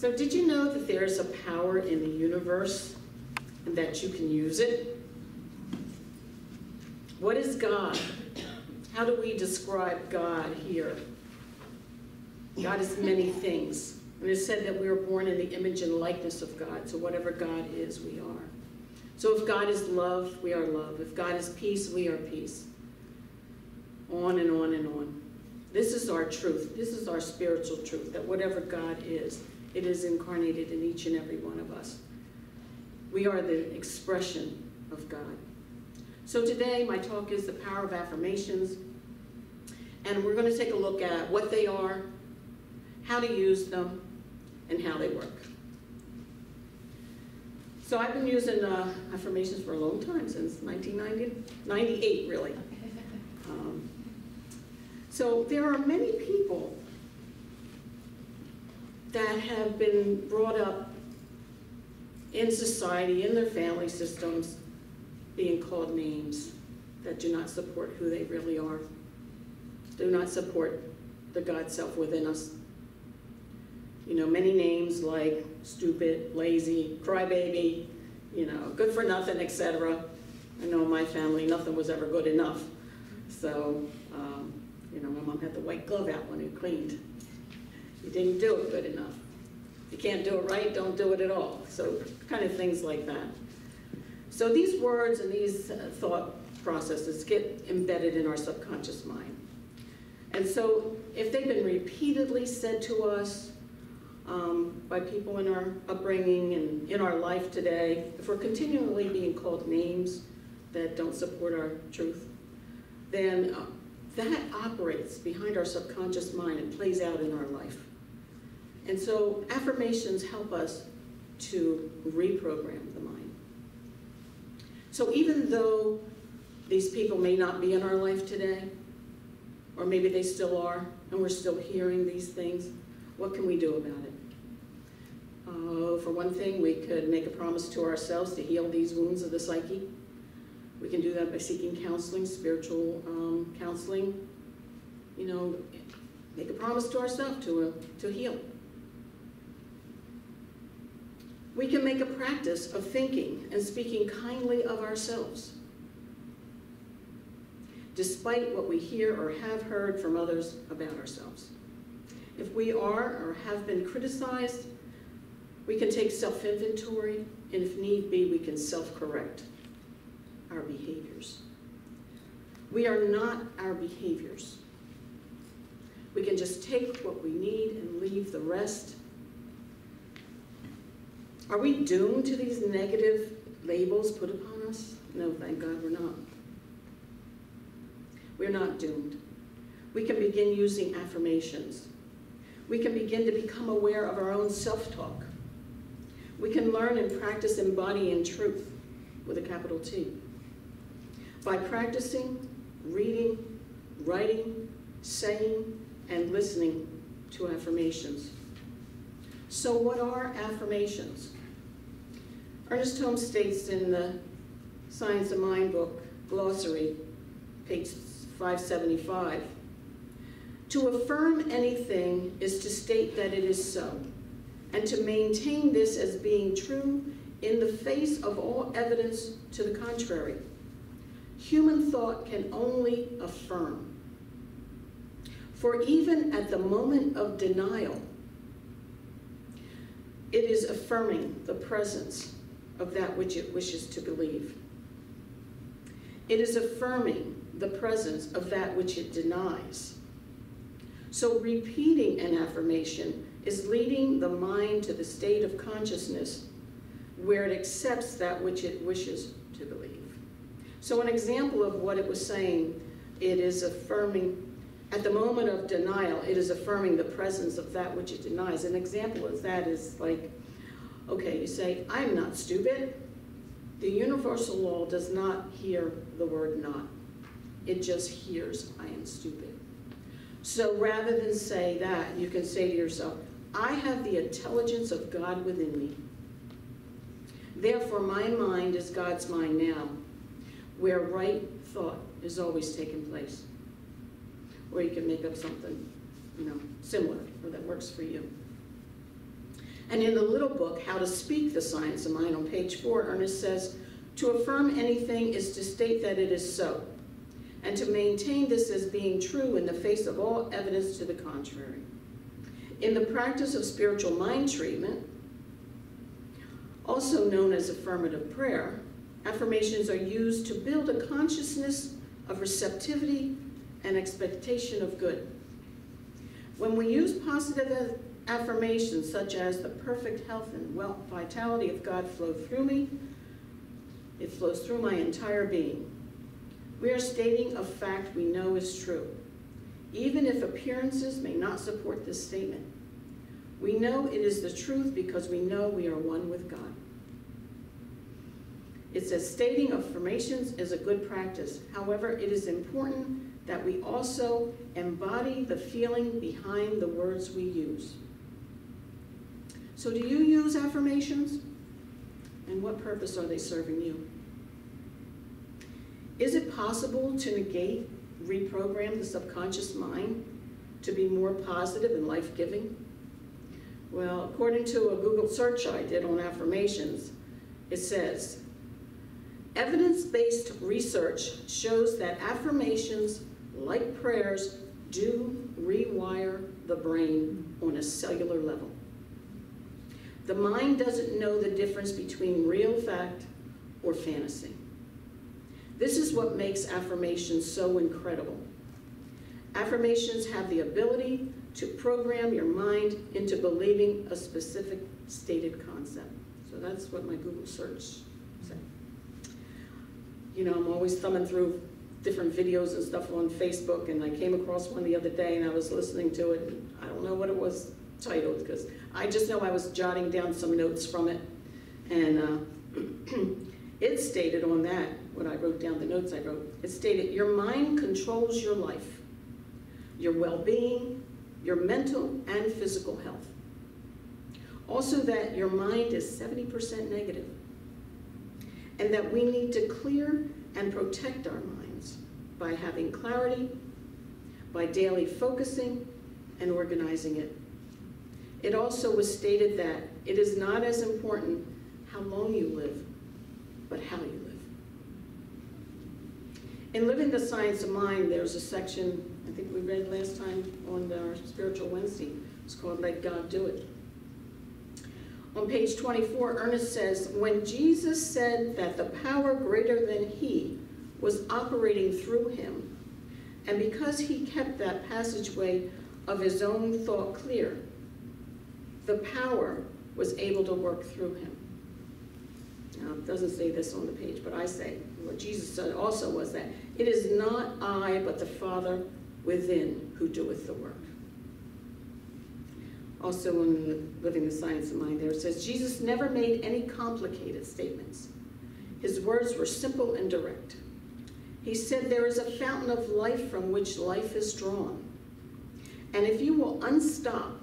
So did you know that there is a power in the universe and that you can use it? What is God? How do we describe God here? God is many things. And it is said that we are born in the image and likeness of God. So whatever God is, we are. So if God is love, we are love. If God is peace, we are peace. On and on and on. This is our truth. This is our spiritual truth, that whatever God is, it is incarnated in each and every one of us. We are the expression of God. So today, my talk is the power of affirmations. And we're going to take a look at what they are, how to use them, and how they work. So I've been using affirmations for a long time, since 1998, really. So there are many people that have been brought up in society, in their family systems, being called names that do not support who they really are, do not support the God self within us. You know, many names like stupid, lazy, crybaby, you know, good for nothing, etc. I know in my family, nothing was ever good enough. So, you know, my mom had the white glove out when it cleaned. You didn't do it good enough. You can't do it right, don't do it at all. So kind of things like that. So these words and these thought processes get embedded in our subconscious mind. And so if they've been repeatedly said to us by people in our upbringing and in our life today, if we're continually being called names that don't support our truth, then that operates behind our subconscious mind and plays out in our life. And so affirmations help us to reprogram the mind. So even though these people may not be in our life today, or maybe they still are, and we're still hearing these things, what can we do about it? For one thing, we could make a promise to ourselves to heal these wounds of the psyche. We can do that by seeking counseling, spiritual counseling. You know, make a promise to ourselves to heal. We can make a practice of thinking and speaking kindly of ourselves, despite what we hear or have heard from others about ourselves. If we are or have been criticized, we can take self-inventory, and if need be, we can self-correct our behaviors. We are not our behaviors. We can just take what we need and leave the rest. Are we doomed to these negative labels put upon us? No, thank God we're not. We're not doomed. We can begin using affirmations. We can begin to become aware of our own self-talk. We can learn and practice embodying truth with a capital T. By practicing, reading, writing, saying, and listening to affirmations. So what are affirmations? Ernest Holmes states in the Science of Mind book, glossary, page 575, to affirm anything is to state that it is so, and to maintain this as being true in the face of all evidence to the contrary. Human thought can only affirm. For even at the moment of denial, it is affirming the presence of that which it wishes to believe. It is affirming the presence of that which it denies. So repeating an affirmation is leading the mind to the state of consciousness where it accepts that which it wishes to believe. So an example of what it was saying, it is affirming, at the moment of denial, it is affirming the presence of that which it denies. An example of that is like, okay, you say, I'm not stupid. The universal law does not hear the word not. It just hears, I am stupid. So rather than say that, you can say to yourself, I have the intelligence of God within me. Therefore, my mind is God's mind now, where right thought is always taking place. Or you can make up something, similar, or that works for you. And in the little book, How to Speak the Science of Mind, on page 4, Ernest says, to affirm anything is to state that it is so, and to maintain this as being true in the face of all evidence to the contrary. In the practice of spiritual mind treatment, also known as affirmative prayer, affirmations are used to build a consciousness of receptivity and expectation of good. When we use positive affirmations such as the perfect health and wealth, vitality of God flow through me, it flows through my entire being, we are stating a fact we know is true, even if appearances may not support this statement. We know it is the truth because we know we are one with God. It says stating affirmations is a good practice. However, it is important that we also embody the feeling behind the words we use. So do you use affirmations? And what purpose are they serving you? Is it possible to negate, reprogram the subconscious mind to be more positive and life-giving? Well, according to a Google search I did on affirmations, it says, evidence-based research shows that affirmations, like prayers, do rewire the brain on a cellular level. The mind doesn't know the difference between real fact or fantasy. This is what makes affirmations so incredible. Affirmations have the ability to program your mind into believing a specific stated concept. So that's what my Google search said. You know, I'm always thumbing through different videos and stuff on Facebook, and I came across one the other day, and I was listening to it, and I don't know what it was titled, because I just know I was jotting down some notes from it, and it stated on that, when I wrote down the notes I wrote, it stated, your mind controls your life, your well-being, your mental and physical health. Also that your mind is 70% negative, and that we need to clear and protect our minds by having clarity, by daily focusing and organizing it. It also was stated that it is not as important how long you live, but how you live. In Living the Science of Mind, there's a section, I think we read last time on our Spiritual Wednesday. It's called Let God Do It. On page 24, Ernest says, when Jesus said that the power greater than he was operating through him, and because he kept that passageway of his own thought clear, the power was able to work through him. Now, it doesn't say this on the page, but I say, what Jesus said also was that, it is not I, but the Father within who doeth the work. Also in Living the Science of Mind there, it says, Jesus never made any complicated statements. His words were simple and direct. He said, there is a fountain of life from which life is drawn. And if you will unstop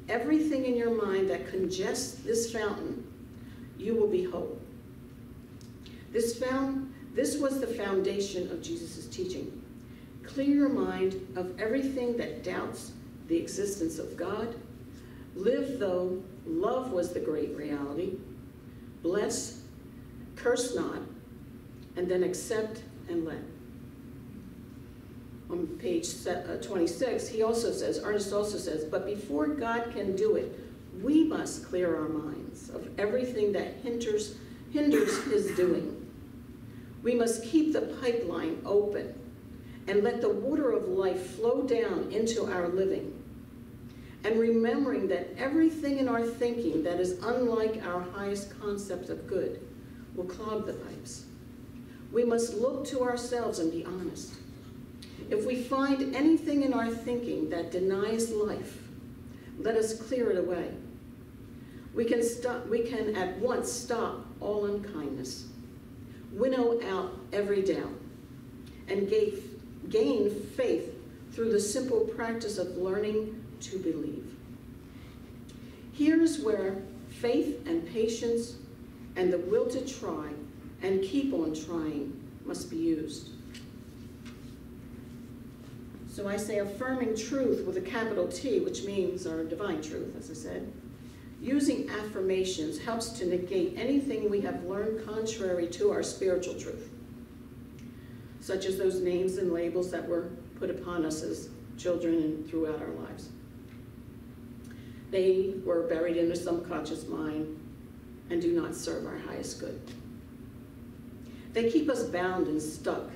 everything in your mind that congests this fountain, you will be whole. This was the foundation of Jesus' teaching. Clear your mind of everything that doubts the existence of God. Live though love was the great reality. Bless, curse not, and then accept and let. On page 26, he also says, Ernest also says, but before God can do it, we must clear our minds of everything that hinders his doing. We must keep the pipeline open and let the water of life flow down into our living. And remembering that everything in our thinking that is unlike our highest concept of good will clog the pipes. We must look to ourselves and be honest. If we find anything in our thinking that denies life, let us clear it away. We can at once stop all unkindness, winnow out every doubt, and gain faith through the simple practice of learning to believe. Here's where faith and patience and the will to try and keep on trying must be used. So I say affirming truth with a capital T, which means our divine truth, as I said, Using affirmations helps to negate anything we have learned contrary to our spiritual truth, such as those names and labels that were put upon us as children and throughout our lives. They were buried in the subconscious mind and do not serve our highest good. They keep us bound and stuck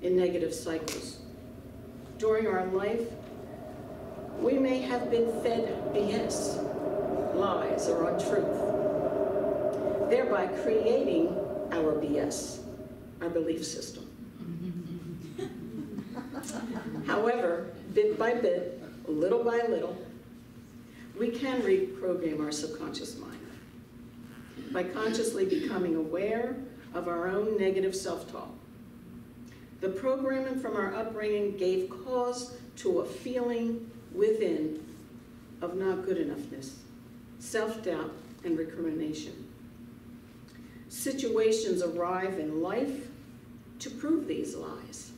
in negative cycles. During our life, we may have been fed BS, lies, or untruth, thereby creating our BS, our belief system. However, bit by bit, little by little, we can reprogram our subconscious mind by consciously becoming aware of our own negative self-talk. The programming from our upbringing gave cause to a feeling within of not good enoughness, self-doubt, and recrimination. Situations arrive in life to prove these lies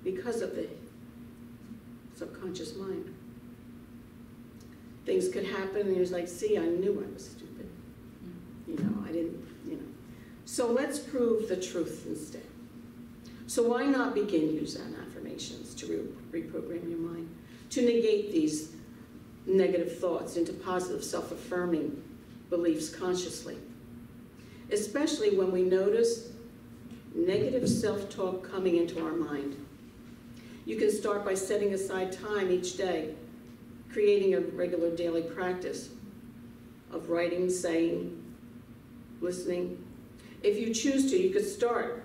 because of the subconscious mind. Things could happen and you're like, see, I knew I was stupid. I didn't. So let's prove the truth instead. So why not begin using affirmations to reprogram your mind, to negate these negative thoughts into positive self-affirming beliefs consciously, especially when we notice negative self-talk coming into our mind. You can start by setting aside time each day, creating a regular daily practice of writing, saying, listening. If you choose to, you could start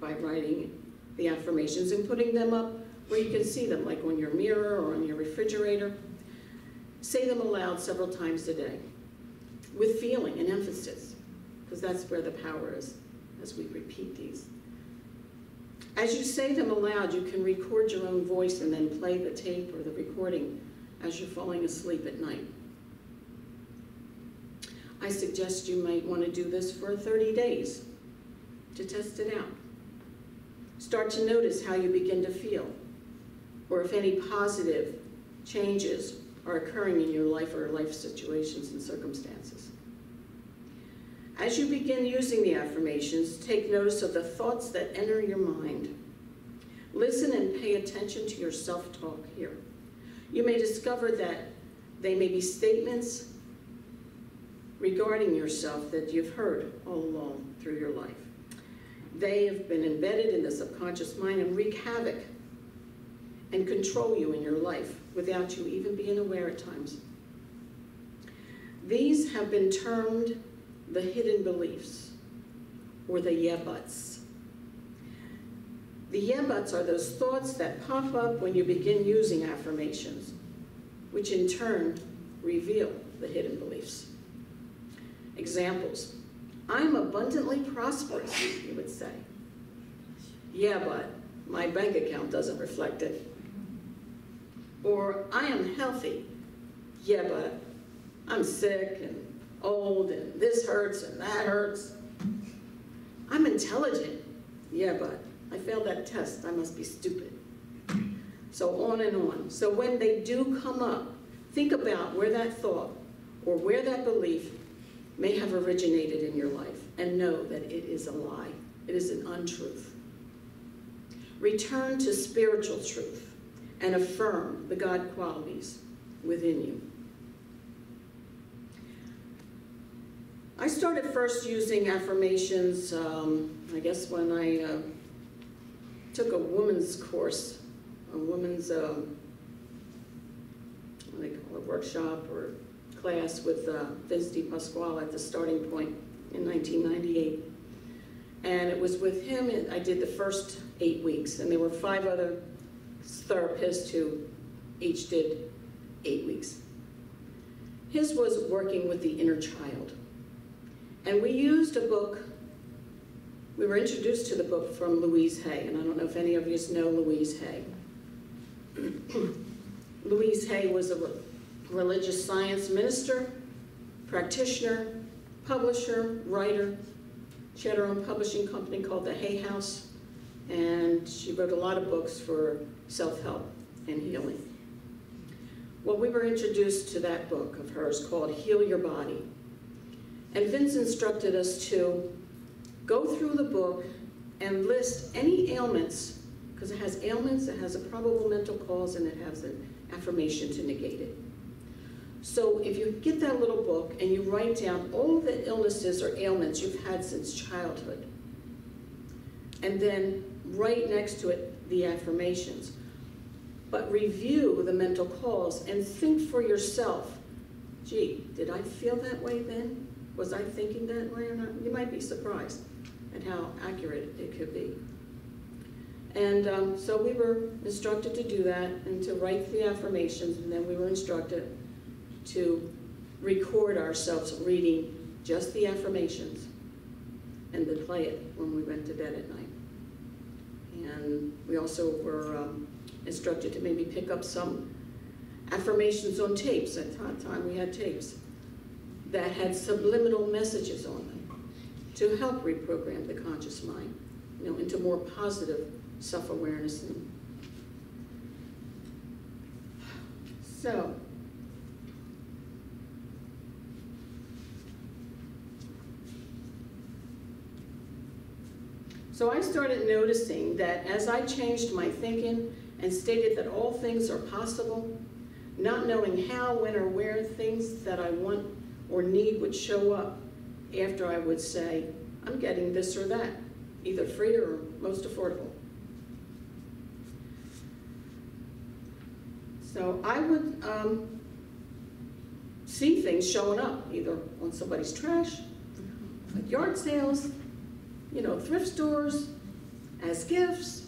by writing the affirmations and putting them up where you can see them, like on your mirror or on your refrigerator. Say them aloud several times a day with feeling and emphasis, because that's where the power is as we repeat these. As you say them aloud, you can record your own voice and then play the tape or the recording as you're falling asleep at night. I suggest you might want to do this for 30 days to test it out. Start to notice how you begin to feel, or if any positive changes are occurring in your life or life situations and circumstances. As you begin using the affirmations, take notice of the thoughts that enter your mind. Listen and pay attention to your self-talk here. You may discover that they may be statements regarding yourself that you've heard all along through your life. They have been embedded in the subconscious mind and wreak havoc and control you in your life without you even being aware at times. These have been termed the hidden beliefs, or the yeah buts. The yeah buts are those thoughts that pop up when you begin using affirmations, which in turn reveal the hidden beliefs. Examples: I'm abundantly prosperous, you would say. Yeah, but my bank account doesn't reflect it. Or I am healthy. Yeah, but I'm sick and old and this hurts and that hurts. I'm intelligent. Yeah, but I failed that test. I must be stupid. So on and on. So when they do come up, think about where that thought or where that belief may have originated in your life and know that it is a lie. It is an untruth. Return to spiritual truth and affirm the God qualities within you. I started first using affirmations, I guess when I took a woman's course, a woman's, what do they call it, workshop or class with Vince Pasquale at the Starting Point in 1998. And it was with him, I did the first 8 weeks, and there were 5 other therapists who each did 8 weeks. His was working with the inner child. And we used a book, we were introduced to the book from Louise Hay, and I don't know if any of you know Louise Hay. Louise Hay was a religious science minister, practitioner, publisher, writer. She had her own publishing company called the Hay House, and she wrote a lot of books for self-help and healing. Well, we were introduced to that book of hers called Heal Your Body. And Vince instructed us to go through the book and list any ailments, because it has ailments, it has a probable mental cause, and it has an affirmation to negate it. So if you get that little book and you write down all the illnesses or ailments you've had since childhood, and then right next to it the affirmations, but review the mental cause and think for yourself, gee, did I feel that way then? Was I thinking that way or not? You might be surprised at how accurate it could be. And so we were instructed to do that and to write the affirmations, and then we were instructed to record ourselves reading just the affirmations and to play it when we went to bed at night. And we also were instructed to maybe pick up some affirmations on tapes. At that time we had tapes that had subliminal messages on them to help reprogram the conscious mind, into more positive self-awareness. So I started noticing that as I changed my thinking and stated that all things are possible, not knowing how, when, or where things that I want or need would show up after I would say, I'm getting this or that, either free or most affordable. So I would see things showing up, either on somebody's trash, at yard sales, thrift stores, as gifts.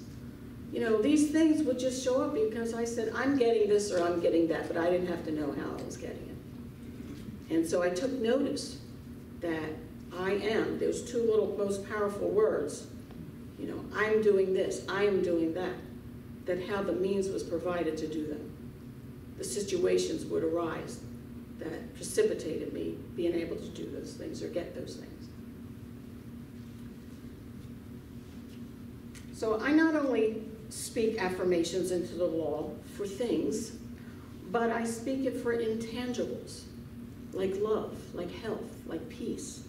These things would just show up because I said, I'm getting this or I'm getting that, but I didn't have to know how I was getting it. And so I took notice that I am, those two little most powerful words, I'm doing this, I am doing that how the means was provided to do them. The situations would arise that precipitated me being able to do those things or get those things. So I not only speak affirmations into the law for things, but I speak it for intangibles, like love, like health, like peace,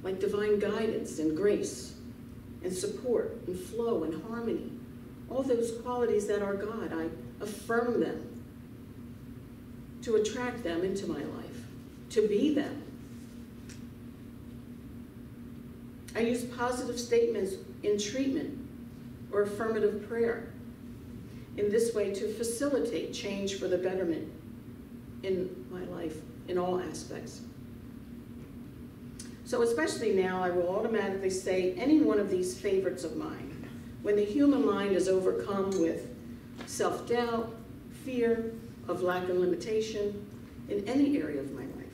like divine guidance and grace, and support, and flow, and harmony. All those qualities that are God, I affirm them to attract them into my life, to be them. I use positive statements in treatment or affirmative prayer in this way to facilitate change for the betterment in my life in all aspects. So especially now, I will automatically say any one of these favorites of mine. When the human mind is overcome with self-doubt, fear of lack and limitation in any area of my life.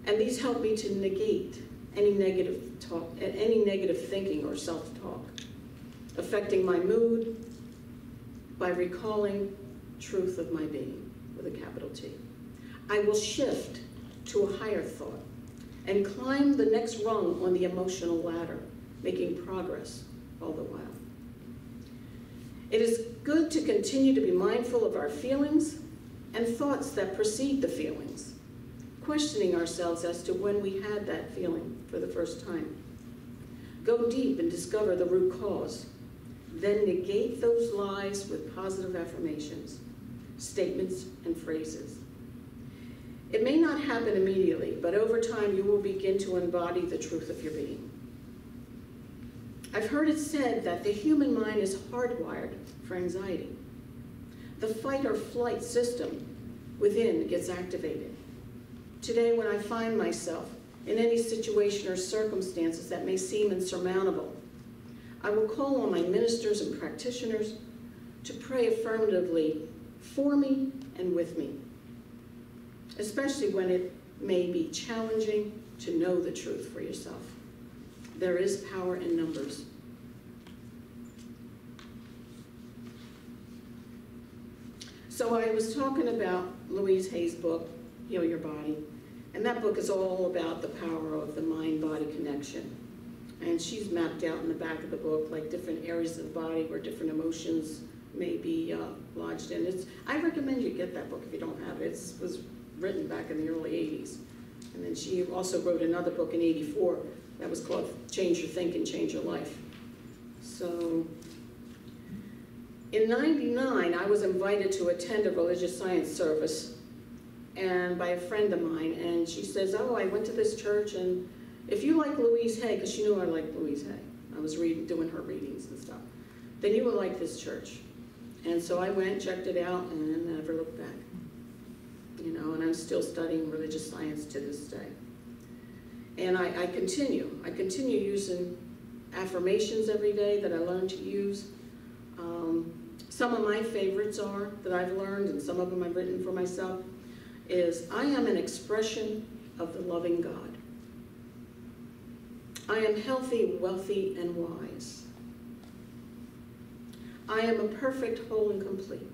And these help me to negate any negative talk, any negative thinking or self-talk, affecting my mood by recalling truth of my being with a capital T. I will shift to a higher thought and climb the next rung on the emotional ladder, making progress all the while. It is good to continue to be mindful of our feelings and thoughts that precede the feelings, questioning ourselves as to when we had that feeling for the first time. Go deep and discover the root cause, then negate those lies with positive affirmations, statements, and phrases. It may not happen immediately, but over time you will begin to embody the truth of your being. I've heard it said that the human mind is hardwired for anxiety. The fight or flight system within gets activated. Today, when I find myself in any situation or circumstances that may seem insurmountable, I will call on my ministers and practitioners to pray affirmatively for me and with me, especially when it may be challenging to know the truth for yourself. There is power in numbers. So I was talking about Louise Hay's book, Heal Your Body, and that book is all about the power of the mind-body connection. And she's mapped out in the back of the book like different areas of the body where different emotions may be lodged in. I recommend you get that book if you don't have it. It was written back in the early 80s. And then she also wrote another book in 84 that was called Change Your Thinking, Change Your Life. So in 99, I was invited to attend a religious science service and by a friend of mine, and she says, oh, I went to this church, and if you like Louise Hay, because she knew I liked Louise Hay, I was doing her readings and stuff, then you will like this church. And so I went, checked it out, and never looked back. You know, and I'm still studying religious science to this day. And I continue using affirmations every day that I learn to use. Some of my favorites are, that I've learned, and some of them I've written for myself, is I am an expression of the loving God. I am healthy, wealthy, and wise. I am a perfect, whole, and complete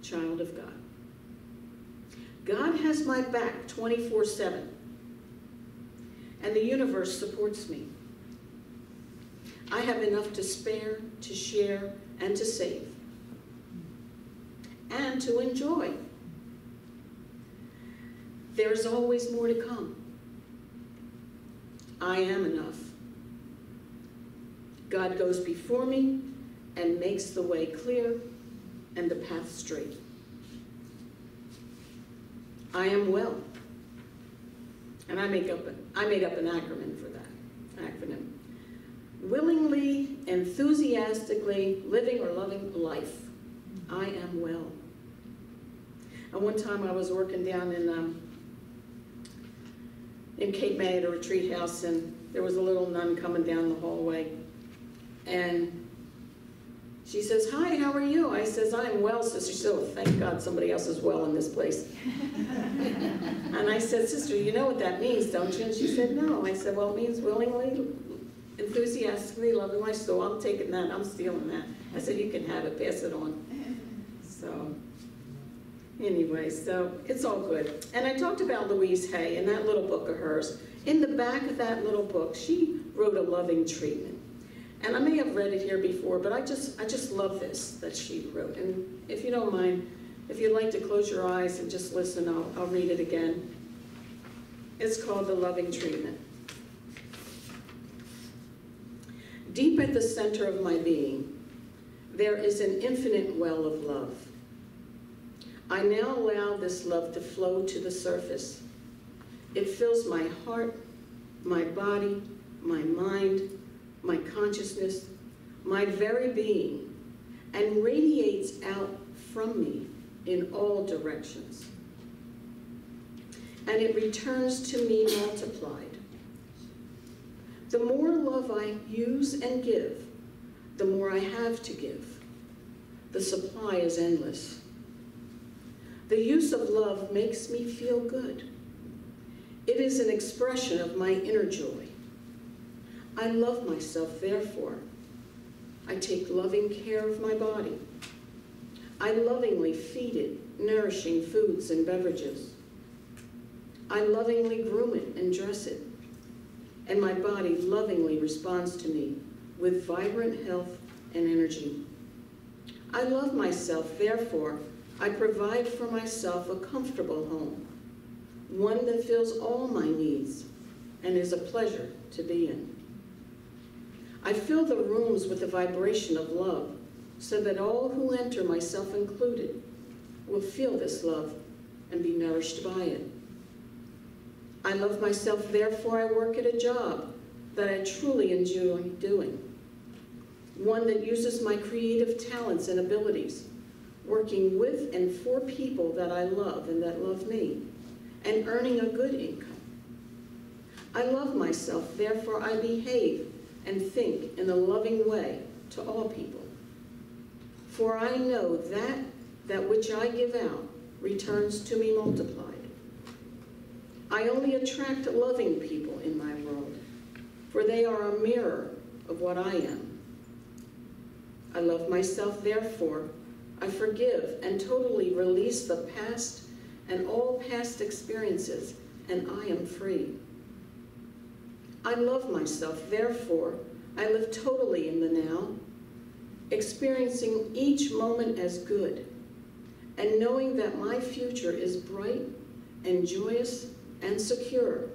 child of God. God has my back 24/7, and the universe supports me. I have enough to spare, to share, and to save, and to enjoy. There's always more to come. I am enough. God goes before me and makes the way clear and the path straight. I am well. And I made up an acronym for that. Acronym. Willingly, enthusiastically living or loving life. I am well. And one time I was working down in Cape May at a retreat house, and there was a little nun coming down the hallway, and she says, hi, how are you? I says, I'm well, sister. She said, oh, thank God somebody else is well in this place. And I said, sister, you know what that means, don't you? And she said, no. I said, well, it means willingly, enthusiastically loving life. So I'm taking that, I'm stealing that. I said, you can have it, pass it on. So anyway, so it's all good. And I talked about Louise Hay in that little book of hers. In the back of that little book, she wrote a loving treatment. And I may have read it here before, but I just love this that she wrote. And if you don't mind, if you'd like to close your eyes and just listen, I'll read it again. It's called The Loving Treatment. Deep at the center of my being, there is an infinite well of love. I now allow this love to flow to the surface. It fills my heart, my body, my mind, my consciousness, my very being, and radiates out from me in all directions. And it returns to me multiplied. The more love I use and give, the more I have to give. The supply is endless. The use of love makes me feel good. It is an expression of my inner joy. I love myself, therefore. I take loving care of my body. I lovingly feed it nourishing foods and beverages. I lovingly groom it and dress it. And my body lovingly responds to me with vibrant health and energy. I love myself, therefore, I provide for myself a comfortable home, one that fills all my needs and is a pleasure to be in. I fill the rooms with the vibration of love so that all who enter, myself included, will feel this love and be nourished by it. I love myself, therefore I work at a job that I truly enjoy doing, one that uses my creative talents and abilities, working with and for people that I love and that love me, and earning a good income. I love myself, therefore I behave and think in a loving way to all people. For I know that which I give out returns to me multiplied. I only attract loving people in my world, for they are a mirror of what I am. I love myself, therefore I forgive and totally release the past and all past experiences, and I am free. I love myself, therefore I live totally in the now, experiencing each moment as good, and knowing that my future is bright and joyous and secure,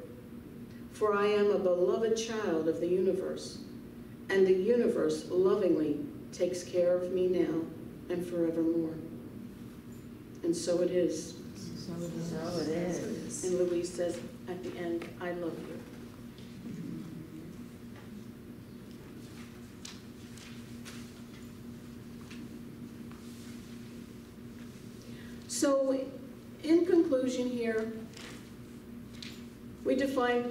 for I am a beloved child of the universe, and the universe lovingly takes care of me now and forevermore. And so it is. So it is. And Louise says at the end, I love you. So, in conclusion here, we defined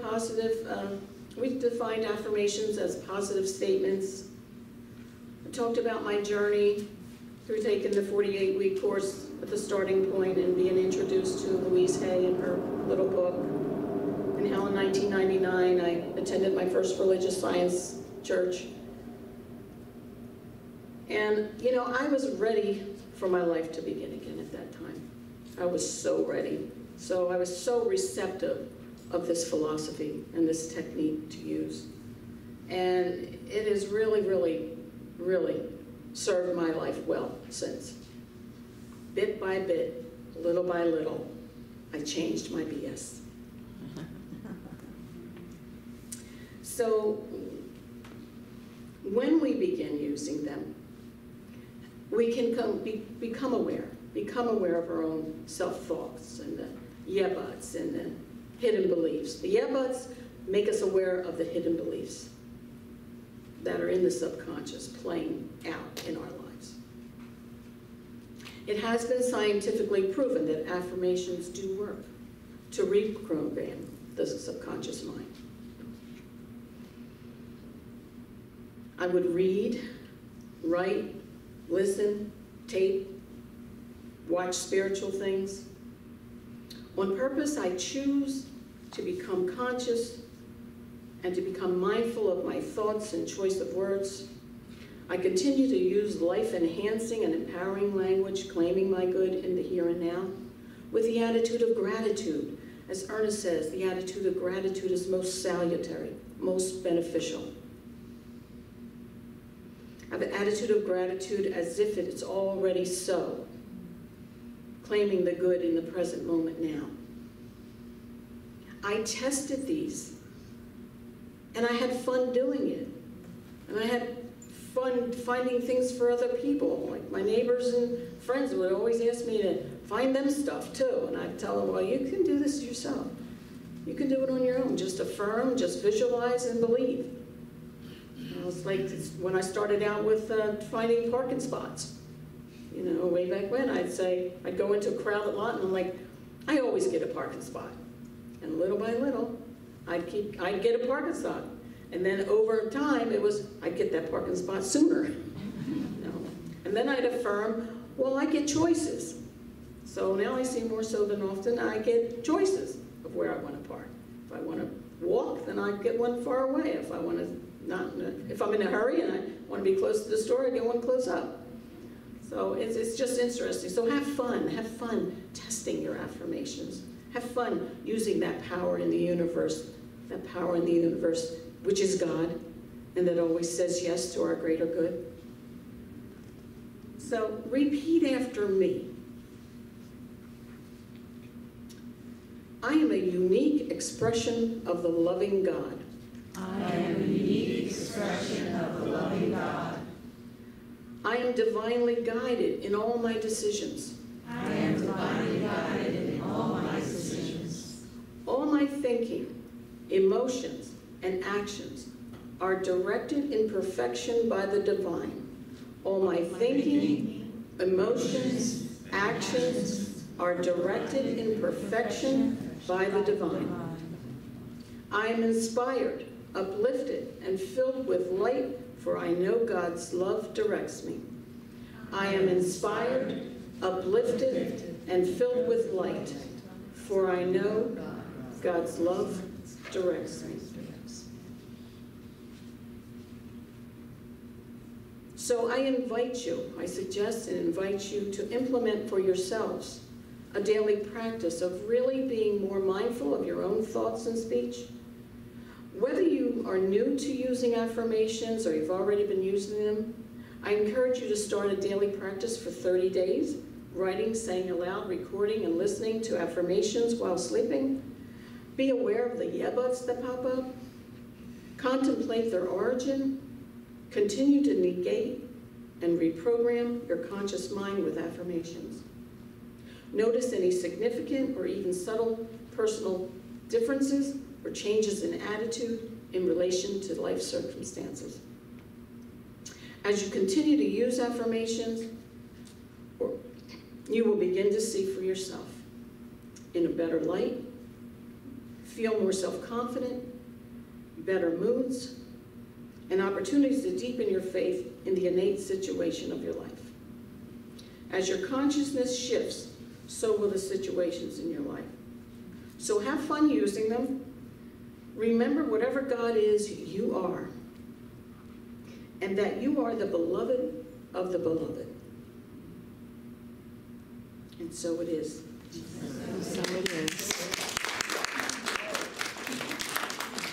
affirmations as positive statements. I talked about my journey through taking the 48-week course at the starting point and being introduced to Louise Hay and her little book, and how in 1999 I attended my first religious science church. And, you know, I was ready for my life to begin again at that time. I was so ready. So I was so receptive of this philosophy and this technique to use. And it has really, really, really served my life well since. Bit by bit, little by little, I changed my BS. So when we begin using them, we can become aware of our own self-thoughts and the yeah-buts and the hidden beliefs. The yeah-buts make us aware of the hidden beliefs that are in the subconscious playing out in our lives. It has been scientifically proven that affirmations do work to reprogram the subconscious mind. I would read, write, listen, tape, watch spiritual things. On purpose, I choose to become conscious and to become mindful of my thoughts and choice of words. I continue to use life-enhancing and empowering language, claiming my good in the here and now, with the attitude of gratitude. As Ernest says, the attitude of gratitude is most salutary, most beneficial. I have an attitude of gratitude as if it is already so, claiming the good in the present moment now. I tested these, and I had fun doing it. And I had fun finding things for other people. Like my neighbors and friends would always ask me to find them stuff too. And I'd tell them, well, you can do this yourself. You can do it on your own. Just affirm, just visualize, and believe. It was like when I started out with finding parking spots. You know, way back when, I'd go into a crowded lot and I'm like, I always get a parking spot. And little by little, I'd get a parking spot. And then over time, it was, I'd get that parking spot sooner. You know? And then I'd affirm, well, I get choices. So now I see more so than often, I get choices of where I want to park. If I want to walk, then I get one far away. If I want to if I'm in a hurry and I want to be close to the store, I get one close up. So it's just interesting. So have fun testing your affirmations. Have fun using that power in the universe, which is God, and that always says yes to our greater good. So repeat after me. I am a unique expression of the loving God. I am a unique expression of the loving God. I am divinely guided in all my decisions. I am divinely guided in all my decisions. All my thinking, emotions, and actions are directed in perfection by the divine. All my thinking, emotions, actions are directed in perfection by the divine. I am inspired, uplifted, and filled with light, for I know God's love directs me. I am inspired, uplifted, and filled with light, for I know God's love directs me. So I suggest and invite you to implement for yourselves a daily practice of really being more mindful of your own thoughts and speech. Whether you are new to using affirmations or you've already been using them, I encourage you to start a daily practice for 30 days, writing, saying aloud, recording, and listening to affirmations while sleeping. Be aware of the yeah buts that pop up. Contemplate their origin. Continue to negate and reprogram your conscious mind with affirmations. Notice any significant or even subtle personal differences or changes in attitude in relation to life circumstances. As you continue to use affirmations, you will begin to see for yourself in a better light, feel more self-confident, better moods, and opportunities to deepen your faith in the innate situation of your life. As your consciousness shifts, so will the situations in your life. So have fun using them. Remember, whatever God is, you are, and that you are the beloved of the beloved. And so it is.